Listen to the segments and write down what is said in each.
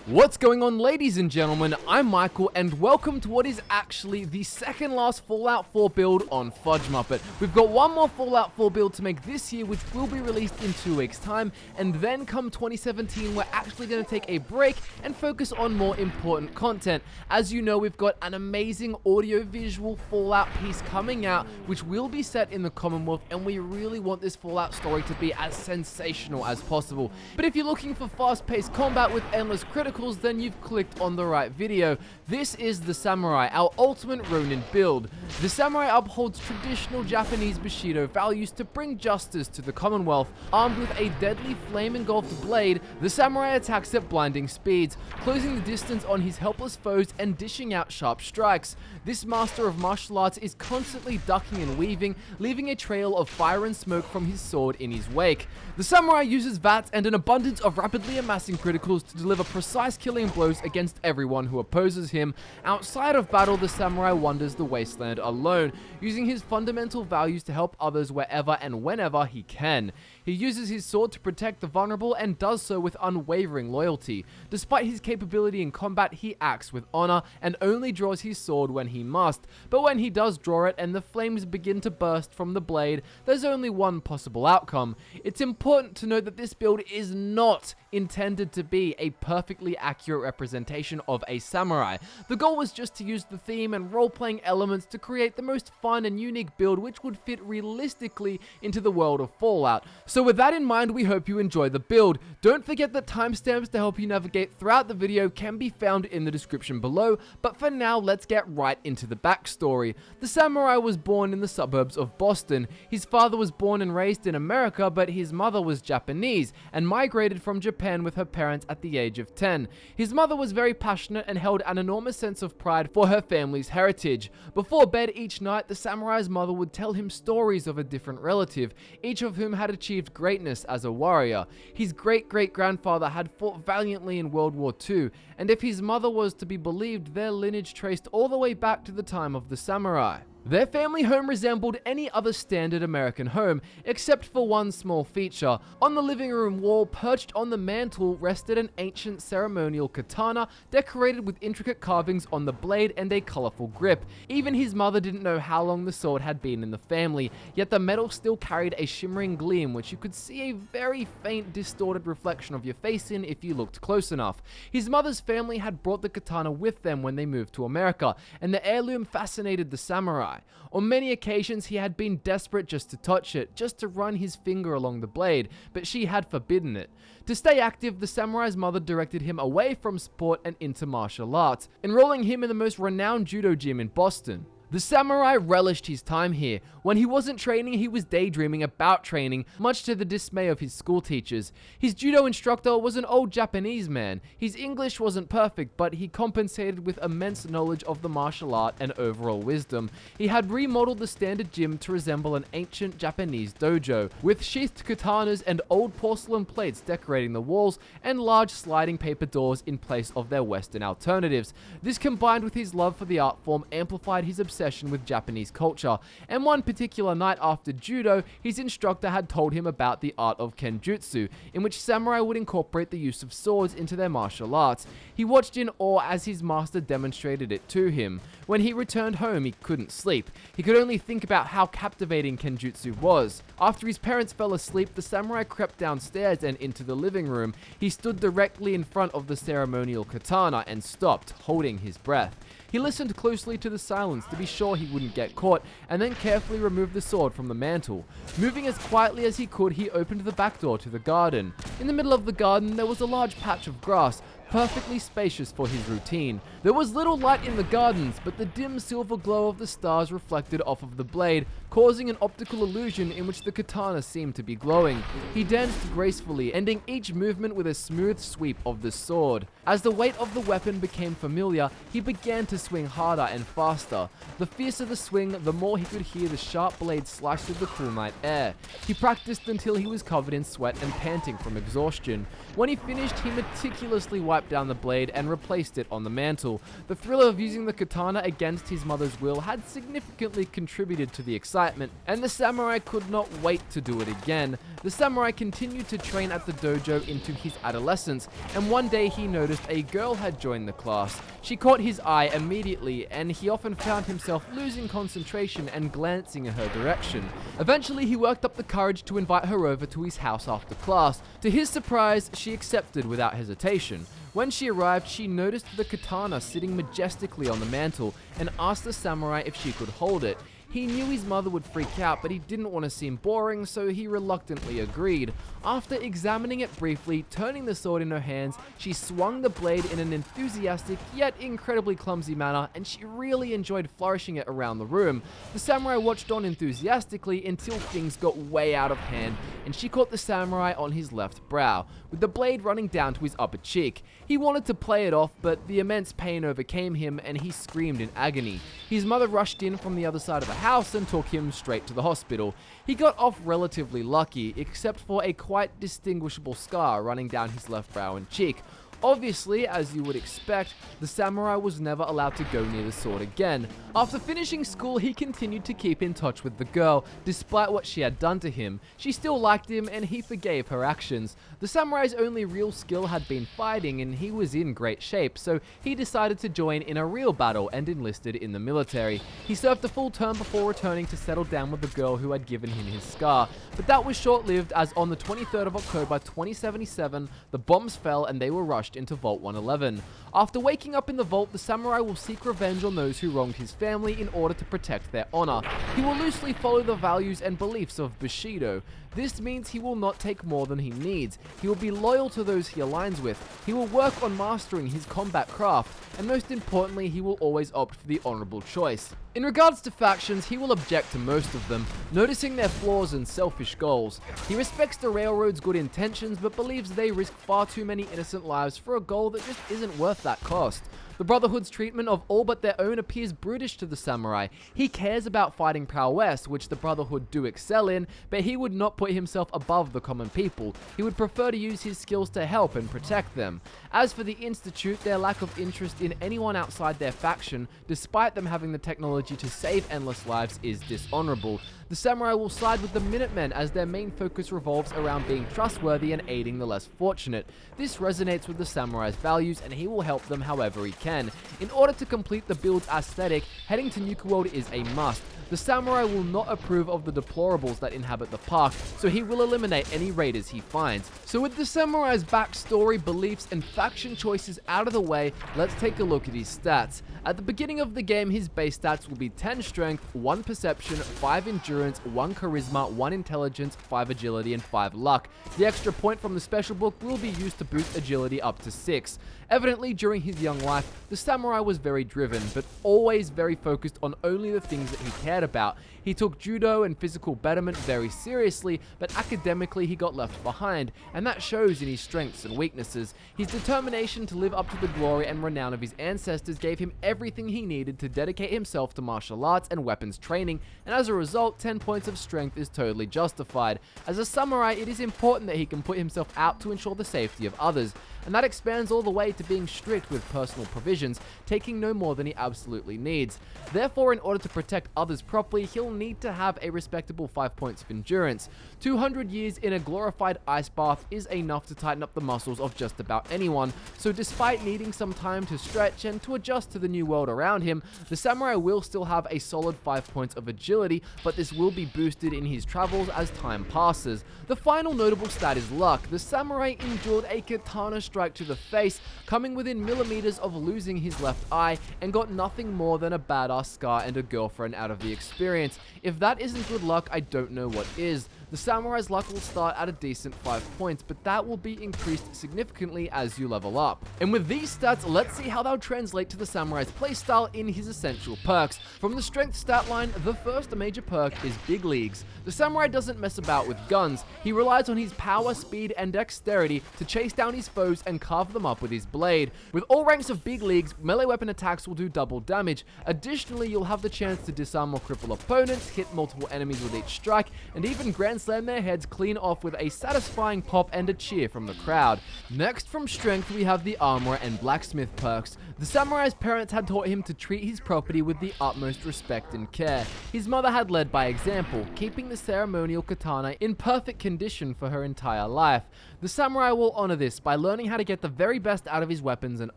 What's going on, ladies and gentlemen? I'm Michael and welcome to what is actually the second last Fallout 4 build on FudgeMuppet. We've got one more Fallout 4 build to make this year, which will be released in 2 weeks time, and then come 2017 we're actually going to take a break and focus on more important content. As you know, we've got an amazing audio-visual Fallout piece coming out, which will be set in the Commonwealth, and we really want this Fallout story to be as sensational as possible. But if you're looking for fast-paced combat with endless criticals, then you've clicked on the right video. This is the Samurai, our ultimate Ronin build. The Samurai upholds traditional Japanese Bushido values to bring justice to the Commonwealth. Armed with a deadly flame-engulfed blade, the Samurai attacks at blinding speeds, closing the distance on his helpless foes and dishing out sharp strikes. This master of martial arts is constantly ducking and weaving, leaving a trail of fire and smoke from his sword in his wake. The Samurai uses VATs and an abundance of rapidly amassing criticals to deliver precise killing blows against everyone who opposes him. Outside of battle, the Samurai wanders the Wasteland alone, using his fundamental values to help others wherever and whenever he can. He uses his sword to protect the vulnerable and does so with unwavering loyalty. Despite his capability in combat, he acts with honor and only draws his sword when he must. But when he does draw it and the flames begin to burst from the blade, there's only one possible outcome. It's important to note that this build is not intended to be a perfectly accurate representation of a samurai. The goal was just to use the theme and role-playing elements to create the most fun and unique build which would fit realistically into the world of Fallout. So with that in mind, we hope you enjoy the build. Don't forget that timestamps to help you navigate throughout the video can be found in the description below, but for now, let's get right into the backstory. The Samurai was born in the suburbs of Boston. His father was born and raised in America, but his mother was Japanese and migrated from Japan with her parents at the age of 10. His mother was very passionate and held an enormous sense of pride for her family's heritage. Before bed each night, the Samurai's mother would tell him stories of a different relative, each of whom had achieved greatness as a warrior. His great-great-grandfather had fought valiantly in World War II, and if his mother was to be believed, their lineage traced all the way back to the time of the samurai. Their family home resembled any other standard American home, except for one small feature. On the living room wall, perched on the mantle, rested an ancient ceremonial katana decorated with intricate carvings on the blade and a colorful grip. Even his mother didn't know how long the sword had been in the family, yet the metal still carried a shimmering gleam which you could see a very faint distorted reflection of your face in if you looked close enough. His mother's family had brought the katana with them when they moved to America, and the heirloom fascinated the samurai. On many occasions, he had been desperate just to touch it, just to run his finger along the blade, but she had forbidden it. To stay active, the samurai's mother directed him away from sport and into martial arts, enrolling him in the most renowned judo gym in Boston. The samurai relished his time here. When he wasn't training, he was daydreaming about training, much to the dismay of his school teachers. His judo instructor was an old Japanese man. His English wasn't perfect, but he compensated with immense knowledge of the martial art and overall wisdom. He had remodeled the standard gym to resemble an ancient Japanese dojo, with sheathed katanas and old porcelain plates decorating the walls and large sliding paper doors in place of their Western alternatives. This, combined with his love for the art form, amplified his obsession with Japanese culture, and one particular night after judo, his instructor had told him about the art of kenjutsu, in which samurai would incorporate the use of swords into their martial arts. He watched in awe as his master demonstrated it to him. When he returned home, he couldn't sleep. He could only think about how captivating kenjutsu was. After his parents fell asleep, the samurai crept downstairs and into the living room. He stood directly in front of the ceremonial katana and stopped, holding his breath. He listened closely to the silence to be sure he wouldn't get caught, and then carefully removed the sword from the mantle. Moving as quietly as he could, he opened the back door to the garden. In the middle of the garden, there was a large patch of grass, perfectly spacious for his routine. There was little light in the gardens, but the dim silver glow of the stars reflected off of the blade, causing an optical illusion in which the katana seemed to be glowing. He danced gracefully, ending each movement with a smooth sweep of the sword. As the weight of the weapon became familiar, he began to swing harder and faster. The fiercer the swing, the more he could hear the sharp blade slash through the cool night air. He practiced until he was covered in sweat and panting from exhaustion. When he finished, he meticulously wiped wiped down the blade and replaced it on the mantle. The thrill of using the katana against his mother's will had significantly contributed to the excitement, and the samurai could not wait to do it again. The samurai continued to train at the dojo into his adolescence, and one day he noticed a girl had joined the class. She caught his eye immediately, and he often found himself losing concentration and glancing in her direction. Eventually, he worked up the courage to invite her over to his house after class. To his surprise, she accepted without hesitation. When she arrived, she noticed the katana sitting majestically on the mantle and asked the samurai if she could hold it. He knew his mother would freak out, but he didn't want to seem boring, so he reluctantly agreed. After examining it briefly, turning the sword in her hands, she swung the blade in an enthusiastic yet incredibly clumsy manner, and she really enjoyed flourishing it around the room. The samurai watched on enthusiastically until things got way out of hand, and she caught the samurai on his left brow, with the blade running down to his upper cheek. He wanted to play it off, but the immense pain overcame him, and he screamed in agony. His mother rushed in from the other side of the house and took him straight to the hospital. He got off relatively lucky, except for a quite distinguishable scar running down his left brow and cheek. Obviously, as you would expect, the samurai was never allowed to go near the sword again. After finishing school, he continued to keep in touch with the girl, despite what she had done to him. She still liked him, and he forgave her actions. The samurai's only real skill had been fighting, and he was in great shape, so he decided to join in a real battle and enlisted in the military. He served a full term before returning to settle down with the girl who had given him his scar, but that was short-lived, as on the 23rd of October 2077, the bombs fell and they were rushed into Vault 111. After waking up in the vault, the samurai will seek revenge on those who wronged his family in order to protect their honor. He will loosely follow the values and beliefs of Bushido. This means he will not take more than he needs. He will be loyal to those he aligns with. He will work on mastering his combat craft, and most importantly, he will always opt for the honorable choice. In regards to factions, he will object to most of them, noticing their flaws and selfish goals. He respects the Railroad's good intentions, but believes they risk far too many innocent lives for a goal that just isn't worth that cost. The Brotherhood's treatment of all but their own appears brutish to the samurai. He cares about fighting prowess, which the Brotherhood do excel in, but he would not put himself above the common people. He would prefer to use his skills to help and protect them. As for the Institute, their lack of interest in anyone outside their faction, despite them having the technology to save endless lives, is dishonorable. The samurai will side with the Minutemen, as their main focus revolves around being trustworthy and aiding the less fortunate. This resonates with the samurai's values, and he will help them however he can. In order to complete the build's aesthetic, heading to Nuka World is a must. The samurai will not approve of the deplorables that inhabit the park, so he will eliminate any raiders he finds. So with the samurai's backstory, beliefs, and faction choices out of the way, let's take a look at his stats. At the beginning of the game, his base stats will be 10 strength, 1 perception, 5 endurance, 1 charisma, 1 intelligence, 5 agility, and 5 luck. The extra point from the special book will be used to boost agility up to 6. Evidently, during his young life, the samurai was very driven, but always very focused on only the things that he cared about. He took judo and physical betterment very seriously, but academically he got left behind, and that shows in his strengths and weaknesses. His determination to live up to the glory and renown of his ancestors gave him everything he needed to dedicate himself to martial arts and weapons training, and as a result, 10 points of strength is totally justified. As a samurai, it is important that he can put himself out to ensure the safety of others, and that expands all the way to being strict with personal provisions, taking no more than he absolutely needs. Therefore, in order to protect others properly, he'll need to have a respectable 5 points of endurance. 200 years in a glorified ice bath is enough to tighten up the muscles of just about anyone, so despite needing some time to stretch and to adjust to the new world around him, the samurai will still have a solid 5 points of agility, but this will be boosted in his travels as time passes. The final notable stat is luck. The samurai endured a katana strike to the face, coming within millimeters of losing his left eye, and got nothing more than a badass scar and a girlfriend out of the experience. If that isn't good luck, I don't know what is. The samurai's luck will start at a decent 5 points, but that will be increased significantly as you level up. And with these stats, let's see how they'll translate to the samurai's playstyle in his essential perks. From the strength stat line, the first major perk is Big Leagues. The samurai doesn't mess about with guns. He relies on his power, speed, and dexterity to chase down his foes and carve them up with his blade. With all ranks of Big Leagues, melee weapon attacks will do double damage. Additionally, you'll have the chance to disarm or cripple opponents, hit multiple enemies with each strike, and even grant and slam their heads clean off with a satisfying pop and a cheer from the crowd. Next from strength we have the armorer and blacksmith perks. The samurai's parents had taught him to treat his property with the utmost respect and care. His mother had led by example, keeping the ceremonial katana in perfect condition for her entire life. The samurai will honor this by learning how to get the very best out of his weapons and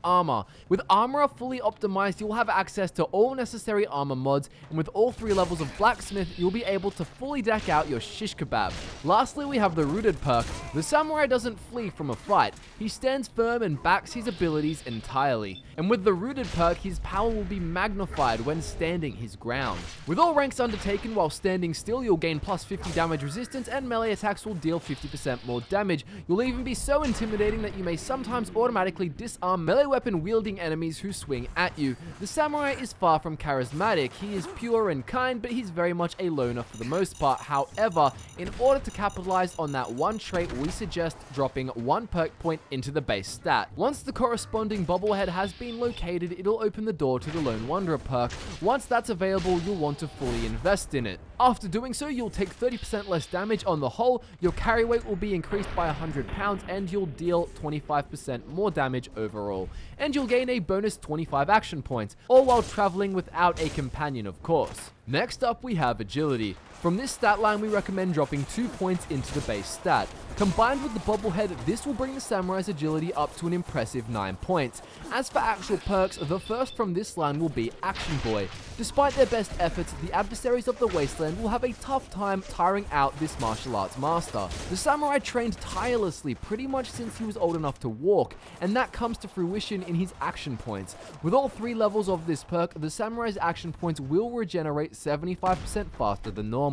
armor. With armorer fully optimized, you'll have access to all necessary armor mods, and with all 3 levels of blacksmith, you'll be able to fully deck out your shish kebab. Lastly, we have the rooted perk. The samurai doesn't flee from a fight. He stands firm and backs his abilities entirely. And with the rooted perk, his power will be magnified when standing his ground. With all ranks undertaken while standing still, you'll gain plus 50 damage resistance, and melee attacks will deal 50% more damage. You'll even be so intimidating that you may sometimes automatically disarm melee weapon wielding enemies who swing at you. The samurai is far from charismatic. He is pure and kind, but he's very much a loner for the most part. However, in order to capitalize on that one trait, we suggest dropping 1 perk point into the base stat. Once the corresponding bobblehead has been located, it'll open the door to the Lone Wanderer perk. Once that's available, you'll want to fully invest in it. After doing so, you'll take 30% less damage on the whole, your carry weight will be increased by 100 pounds, and you'll deal 25% more damage overall. And you'll gain a bonus 25 action points, all while traveling without a companion, of course. Next up, we have agility. From this stat line, we recommend dropping 2 points into the base stat. Combined with the bobblehead, this will bring the samurai's agility up to an impressive 9 points. As for actual perks, the first from this line will be Action Boy. Despite their best efforts, the adversaries of the Wasteland will have a tough time tiring out this martial arts master. The samurai trained tirelessly pretty much since he was old enough to walk, and that comes to fruition in his action points. With all 3 levels of this perk, the samurai's action points will regenerate 75% faster than normal.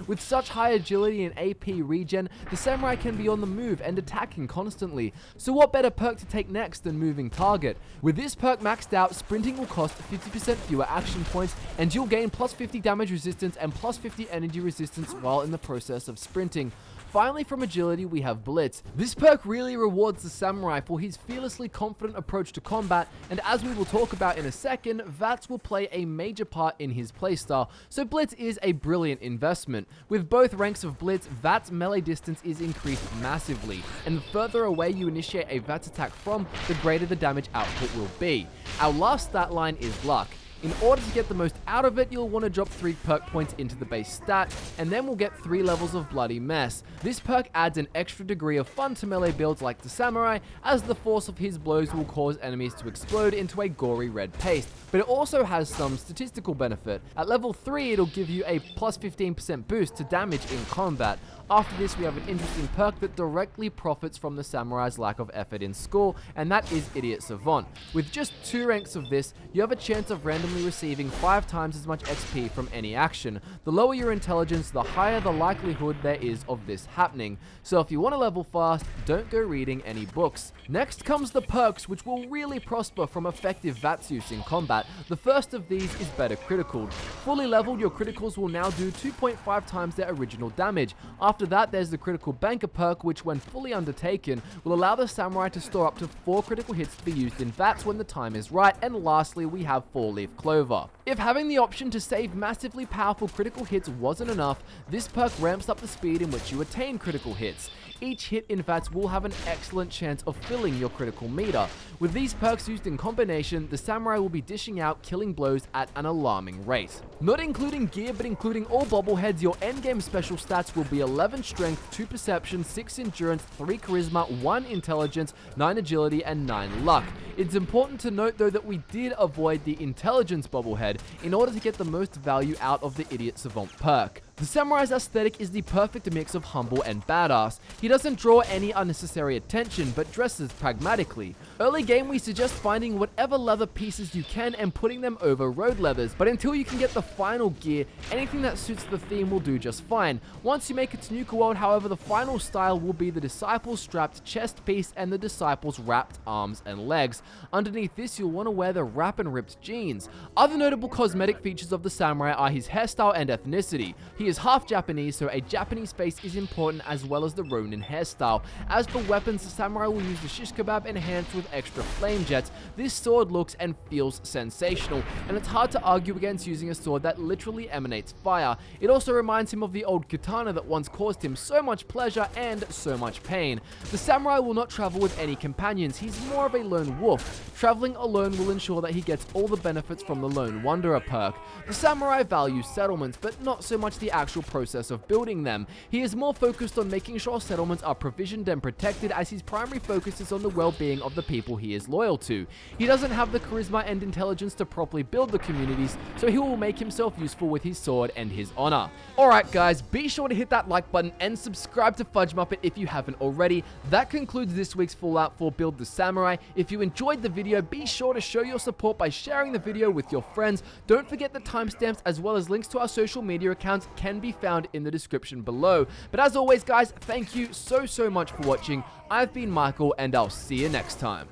With such high agility and AP regen, the samurai can be on the move and attacking constantly. So what better perk to take next than moving target? With this perk maxed out, sprinting will cost 50% fewer action points, and you'll gain plus 50 damage resistance and plus 50 energy resistance while in the process of sprinting. Finally, from agility, we have Blitz. This perk really rewards the samurai for his fearlessly confident approach to combat, and as we will talk about in a second, VATS will play a major part in his playstyle, so Blitz is a brilliant investment. With both ranks of Blitz, VATS melee distance is increased massively, and the further away you initiate a VATS attack from, the greater the damage output will be. Our last stat line is Luck. In order to get the most out of it, you'll want to drop 3 perk points into the base stat, and then we'll get 3 levels of Bloody Mess. This perk adds an extra degree of fun to melee builds like the samurai, as the force of his blows will cause enemies to explode into a gory red paste, but it also has some statistical benefit. At level 3, it'll give you a plus 15% boost to damage in combat. After this, we have an interesting perk that directly profits from the samurai's lack of effort in school, and that is Idiot Savant. With just 2 ranks of this, you have a chance of randomly receiving 5 times as much XP from any action. The lower your intelligence, the higher the likelihood there is of this happening. So if you want to level fast, don't go reading any books. Next comes the perks, which will really prosper from effective VATS use in combat. The first of these is Better Critical. Fully leveled, your criticals will now do 2.5 times their original damage. After that, there's the Critical Banker perk, which when fully undertaken, will allow the samurai to store up to 4 critical hits to be used in VATS when the time is right. And lastly, we have 4-Leaf Clover. If having the option to save massively powerful critical hits wasn't enough, this perk ramps up the speed in which you attain critical hits. Each hit in VATS will have an excellent chance of filling your critical meter. With these perks used in combination, the samurai will be dishing out killing blows at an alarming rate. Not including gear, but including all bobbleheads, your endgame special stats will be 11 strength, 2 perception, 6 endurance, 3 charisma, 1 intelligence, 9 agility, and 9 luck. It's important to note though that we did avoid the intelligence bobblehead in order to get the most value out of the Idiot Savant perk. The samurai's aesthetic is the perfect mix of humble and badass. He doesn't draw any unnecessary attention, but dresses pragmatically. Early game, we suggest finding whatever leather pieces you can and putting them over road leathers, but until you can get the final gear, anything that suits the theme will do just fine. Once you make it to Nuka World, however, the final style will be the Disciple's strapped chest piece and the Disciple's wrapped arms and legs. Underneath this, you'll want to wear the wrap and ripped jeans. Other notable cosmetic features of the samurai are his hairstyle and ethnicity. He is half Japanese, so a Japanese face is important as well as the Ronin hairstyle. As for weapons, the samurai will use the shish kebab enhanced with extra flame jets. This sword looks and feels sensational, and it's hard to argue against using a sword that literally emanates fire. It also reminds him of the old katana that once caused him so much pleasure and so much pain. The samurai will not travel with any companions, he's more of a lone wolf. Traveling alone will ensure that he gets all the benefits from the Lone Wanderer perk. The samurai values settlements, but not so much the actual process of building them. He is more focused on making sure settlements are provisioned and protected, as his primary focus is on the well-being of the people he is loyal to. He doesn't have the charisma and intelligence to properly build the communities, so he will make himself useful with his sword and his honor. Alright guys, be sure to hit that like button and subscribe to FudgeMuppet if you haven't already. That concludes this week's Fallout 4 Build the Samurai. If you enjoyed the video, be sure to show your support by sharing the video with your friends. Don't forget the timestamps as well as links to our social media accounts can be found in the description below. But as always guys, thank you so much for watching. I've been Michael and I'll see you next time.